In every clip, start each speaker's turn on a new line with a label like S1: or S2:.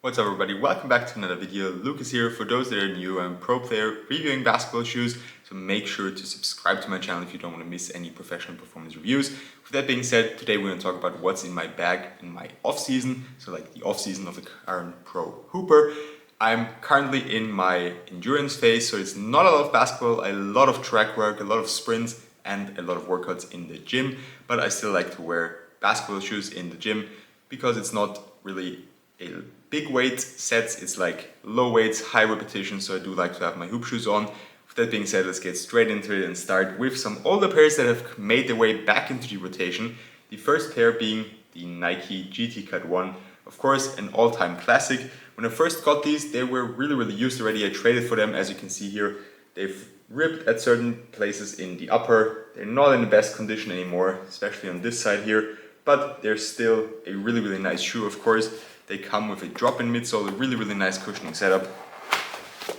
S1: What's up everybody, welcome back to another video. Lucas here. For those that are new, I'm a pro player reviewing basketball shoes, so make sure to subscribe to my channel if you don't want to miss any professional performance reviews. With that being said, today we're going to talk about what's in my bag in my off season, so like the off season of the current pro hooper. I'm currently in my endurance phase, so it's not a lot of basketball, a lot of track work, a lot of sprints and a lot of workouts in the gym, but I still like to wear basketball shoes in the gym because it's not really a big weight sets, it's like low weights, high repetition, so I do like to have my hoop shoes on. With that being said, let's get straight into it and start with some older pairs that have made their way back into the rotation. The first pair being the Nike GT Cut 1, of course an all-time classic. When I first got these, they were really used already. I traded for them, as you can see here. They've ripped at certain places in the upper. They're not in the best condition anymore, especially on this side here, but they're still a really nice shoe, of course. They come with a drop-in midsole, a really nice cushioning setup.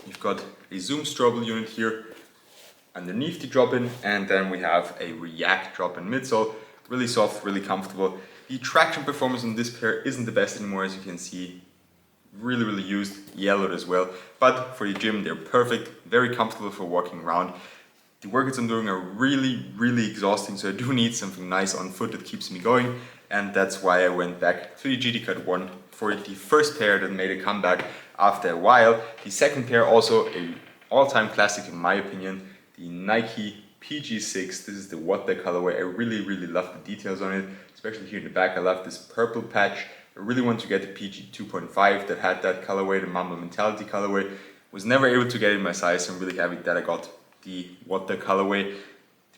S1: You've got a zoom strobel unit here underneath the drop-in, and then we have a React drop-in midsole. Really soft, really comfortable. The traction performance on this pair isn't the best anymore, as you can see. Really used, yellowed as well. But for the gym, they're perfect, very comfortable for walking around. The workouts I'm doing are really exhausting, so I do need something nice on foot that keeps me going. And that's why I went back to the GT Cut 1 for the first pair that made a comeback after a while. The second pair, also an all-time classic in my opinion, the Nike PG6. This is the What The colorway. I really love the details on it, especially here in the back. I love this purple patch. I really want to get the PG 2.5 that had that colorway, the Mamba Mentality colorway. Was never able to get it in my size, so I'm really happy that I got the What The colorway.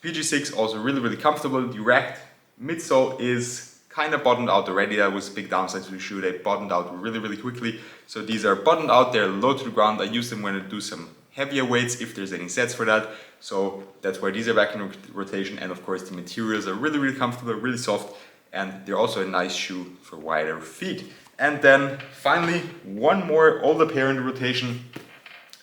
S1: The PG6 also really comfortable. The React midsole is kind of bottomed out already. That was a big downside to the shoe. They bottomed out really quickly. So these are bottomed out, they're low to the ground. I use them when I do some heavier weights, if there's any sets for that. So that's why these are back in rotation. And of course the materials are really comfortable, really soft. And they're also a nice shoe for wider feet. And then finally, one more older pair in the rotation.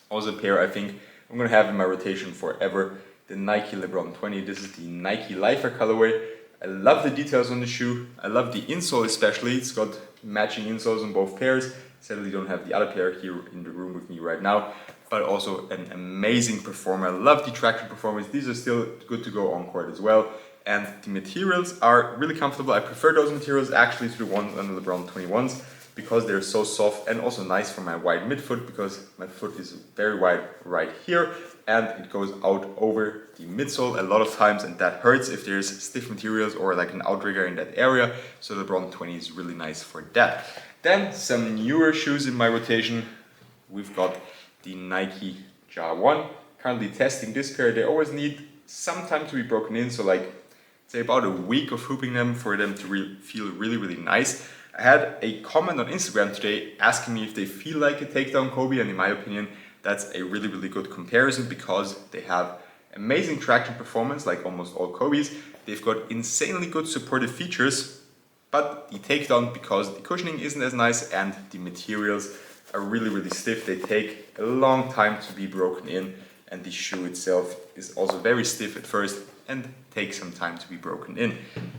S1: Also a pair I think I'm gonna have in my rotation forever. The Nike LeBron 20. This is the Nike Lifer colorway. I love the details on the shoe. I love the insole especially. It's got matching insoles on both pairs. Sadly don't have the other pair here in the room with me right now, but also an amazing performer. I love the traction performance. These are still good to go on court as well. And the materials are really comfortable. I prefer those materials actually to the ones on the LeBron 21s because they're so soft and also nice for my wide midfoot, because my foot is very wide right here and it goes out over the midsole a lot of times, and that hurts if there's stiff materials or like an outrigger in that area. So the LeBron 20 is really nice for that. Then some newer shoes in my rotation. We've got the Nike Ja 1. Currently testing this pair. They always need some time to be broken in, so like say about a week of hooping them for them to feel really nice. I had a comment on Instagram today asking me if they feel like a takedown Kobe, and in my opinion that's a really good comparison because they have amazing traction performance like almost all Kobe's. They've got insanely good supportive features, but the takedown, because the cushioning isn't as nice and the materials are really stiff, they take a long time to be broken in, and the shoe itself is also very stiff at first and takes some time to be broken in.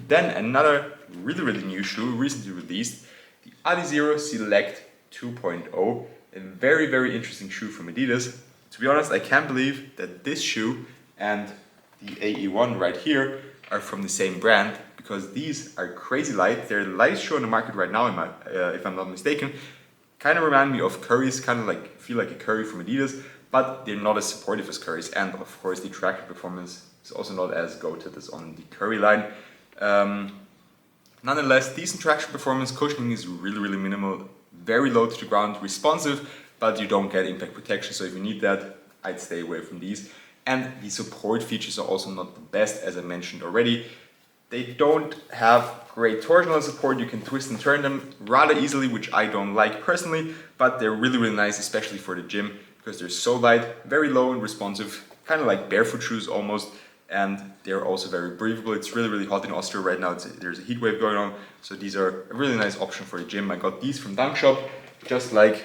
S1: Then another really new shoe recently released, the Adizero Select 2.0, a very interesting shoe from Adidas. To be honest, I can't believe that this shoe and the AE1 right here are from the same brand, because these are crazy light. They're the lightest shoe on the market right now, if I'm not mistaken. Kind of remind me of Curry's, kind of like feel like a Curry from Adidas, but they're not as supportive as Curry's, and of course the traction performance is also not as goated as on the Curry line. Nonetheless, decent traction performance. Cushioning is really minimal, very low to the ground, responsive, but you don't get impact protection, so if you need that, I'd stay away from these. And the support features are also not the best, as I mentioned already. They don't have great torsional support. You can twist and turn them rather easily, which I don't like personally, but they're really nice, especially for the gym, because they're so light, very low and responsive, kind of like barefoot shoes almost, and they're also very breathable. It's really hot in Austria right now. There's a heat wave going on, so these are a really nice option for the gym. I got these from Dunk Shop, just like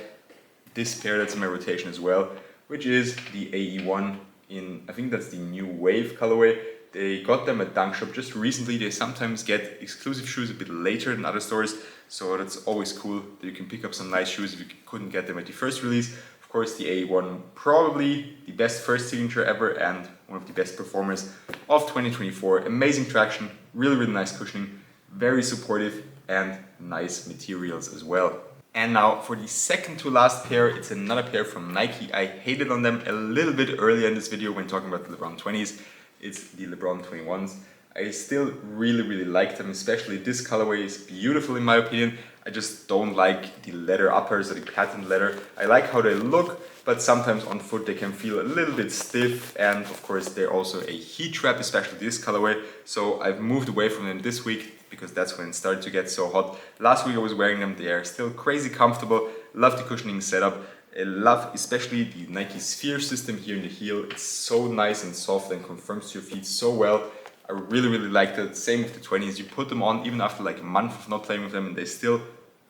S1: this pair that's in my rotation as well, which is the AE1 in, I think that's the new Wave colorway. They got them at Dunk Shop just recently. They sometimes get exclusive shoes a bit later than other stores, so that's always cool that you can pick up some nice shoes if you couldn't get them at the first release. Of course, the A1, probably the best first signature ever and one of the best performers of 2024. Amazing traction, really, really nice cushioning, very supportive and nice materials as well. And now for the second to last pair, it's another pair from Nike. I hated on them a little bit earlier in this video when talking about the LeBron 20s. It's the LeBron 21s. I still really, really like them, especially this colorway is beautiful in my opinion. I just don't like the leather uppers or the patent leather. I like how they look, but sometimes on foot they can feel a little bit stiff, and of course they're also a heat trap, especially this colorway. So I've moved away from them this week because that's when it started to get so hot. Last week I was wearing them, they are still crazy comfortable. Love the cushioning setup. I love especially the Nike Sphere system here in the heel. It's so nice and soft and conforms to your feet so well. I really, really like that. Same with the 20s. You put them on even after like a month of not playing with them and they still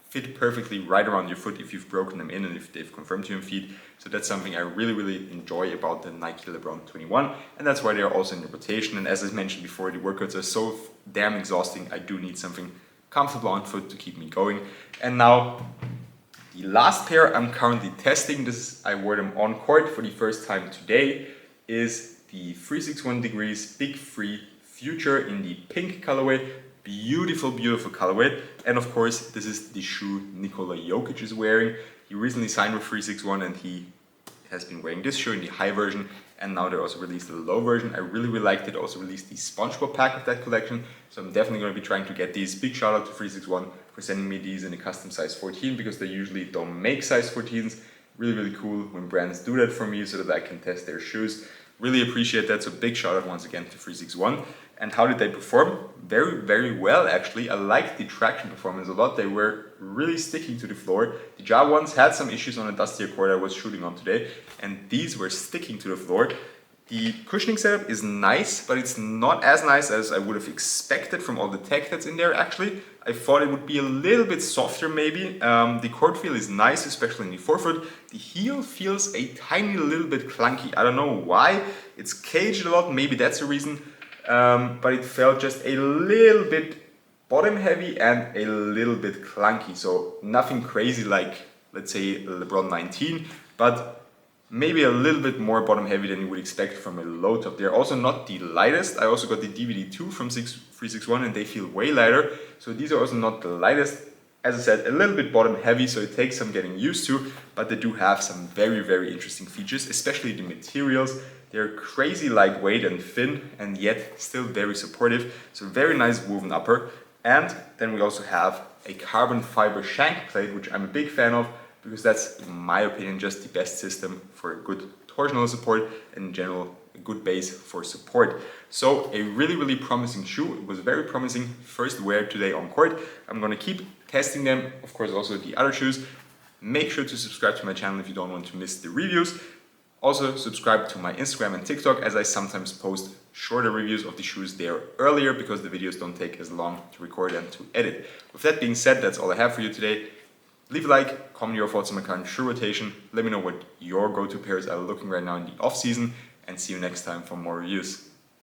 S1: fit perfectly right around your foot if you've broken them in and if they've confirmed to your feet. So that's something I really, really enjoy about the Nike LeBron 21, and that's why they're also in the rotation. And as I mentioned before, the workouts are so damn exhausting. I do need something comfortable on foot to keep me going. And now the last pair I'm currently testing, I wore them on court for the first time today, is the 361 Degrees Big3 Future in the pink colorway. Beautiful, beautiful colorway. And of course, this is the shoe Nikola Jokic is wearing. He recently signed with 361 and he has been wearing this shoe in the high version, and now they also released the low version. I really, really liked it. Also released the SpongeBob pack of that collection, so I'm definitely going to be trying to get these. Big shout out to 361 for sending me these in a custom size 14 because they usually don't make size 14s. Really, really cool when brands do that for me so that I can test their shoes. Really appreciate that, so big shout out once again to 361. And how did they perform? Very, very well actually. I liked the traction performance a lot. They were really sticking to the floor. The Ja ones had some issues on a dustier court I was shooting on today, and these were sticking to the floor. The cushioning setup is nice, but it's not as nice as I would have expected from all the tech that's in there actually. I thought it would be a little bit softer maybe. The court feel is nice, especially in the forefoot. The heel feels a tiny little bit clunky. I don't know why. It's caged a lot, maybe that's the reason. But it felt just a little bit bottom heavy and a little bit clunky. So nothing crazy like, let's say, LeBron 19, but maybe a little bit more bottom heavy than you would expect from a low top. They're also not the lightest. I also got the DVD2 from 361 and they feel way lighter. So these are also not the lightest. As I said, a little bit bottom heavy, so it takes some getting used to, but they do have some very, very interesting features, especially the materials. They're crazy lightweight and thin, and yet still very supportive. So very nice woven upper. And then we also have a carbon fiber shank plate, which I'm a big fan of, because that's, in my opinion, just the best system for a good torsional support and in general a good base for support. So a really, really promising shoe. It was very promising first wear today on court. I'm going to keep testing them, of course also the other shoes. Make sure to subscribe to my channel if you don't want to miss the reviews. Also subscribe to my Instagram and TikTok, as I sometimes post shorter reviews of the shoes there earlier because the videos don't take as long to record and to edit. With that being said, that's all I have for you today. Leave a like, comment your thoughts on my current shoe rotation, let me know what your go-to pairs are looking right now in the off season, and see you next time for more reviews.